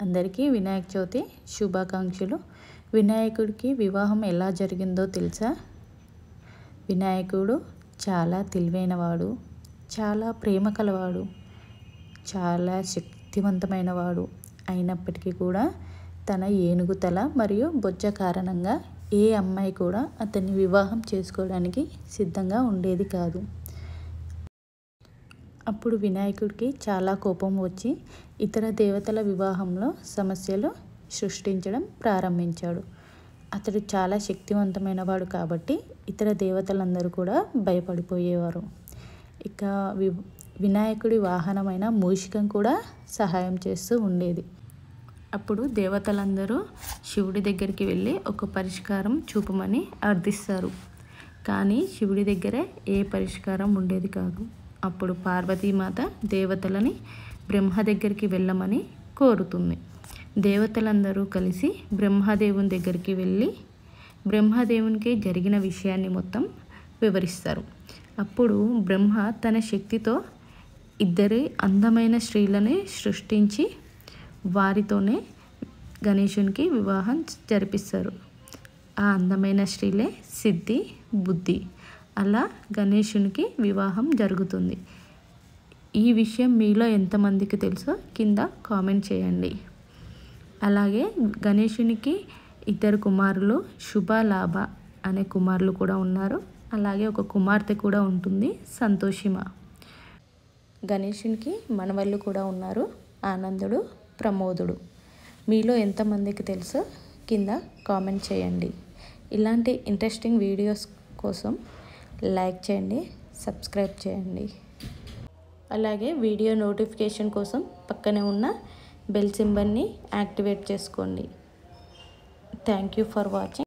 అందరికీ వినాయక చవితి శుభాకాంక్షలు. వినాయకుడికి వివాహం ఎలా జరిగిందో తెలుసా? వినాయకుడు చాలా తెలివైనవాడు, చాలా ప్రేమ కలవాడు, చాలా శక్తివంతమైనవాడు. అయినప్పటికీ కూడా తన ఏనుగు తల మరియు బొజ్జ కారణంగా ఏ అమ్మాయి కూడా అతన్ని వివాహం చేసుకోవడానికి సిద్ధంగా ఉండేది కాదు. అప్పుడు వినాయకుడికి చాలా కోపం వచ్చి ఇతర దేవతల వివాహంలో సమస్యలు సృష్టించడం ప్రారంభించాడు. అతడు చాలా శక్తివంతమైనవాడు కాబట్టి ఇతర దేవతలందరూ కూడా భయపడిపోయేవారు. ఇక వినాయకుడి వాహనమైన మూషికం కూడా సహాయం చేస్తూ ఉండేది. అప్పుడు దేవతలందరూ శివుడి దగ్గరికి వెళ్ళి ఒక పరిష్కారం చూపమని అర్థిస్తారు. కానీ శివుడి దగ్గర ఏ పరిష్కారం ఉండేది కాదు. అప్పుడు పార్వతీమాత దేవతలని బ్రహ్మ దగ్గరికి వెళ్ళమని కోరుతుంది. దేవతలందరూ కలిసి బ్రహ్మదేవుని దగ్గరికి వెళ్ళి బ్రహ్మదేవునికి జరిగిన విషయాన్ని మొత్తం వివరిస్తారు. అప్పుడు బ్రహ్మ తన శక్తితో ఇద్దరి అందమైన స్త్రీలని సృష్టించి వారితోనే గణేశునికి వివాహం జరిపిస్తారు. ఆ అందమైన స్త్రీలే సిద్ధి, బుద్ధి. అలా గణేశునికి వివాహం జరుగుతుంది. ఈ విషయం మీలో ఎంతమందికి తెలుసో కింద కామెంట్ చేయండి. అలాగే గణేశునికి ఇద్దరు కుమారులు, శుభ, లాభ అనే కుమారులు కూడా ఉన్నారు. అలాగే ఒక కుమార్తె కూడా ఉంటుంది, సంతోషిమ. గణేశునికి మనవళ్ళు కూడా ఉన్నారు, ఆనందుడు, ప్రమోదుడు. మీలో ఎంతమందికి తెలుసో కింద కామెంట్ చేయండి. ఇలాంటి ఇంట్రెస్టింగ్ వీడియోస్ కోసం లైక్ చేయండి, సబ్స్క్రైబ్ చేయండి. అలాగే వీడియో నోటిఫికేషన్ కోసం పక్కనే ఉన్న బెల్ సింబల్ని యాక్టివేట్ చేసుకోండి. Thank you for watching.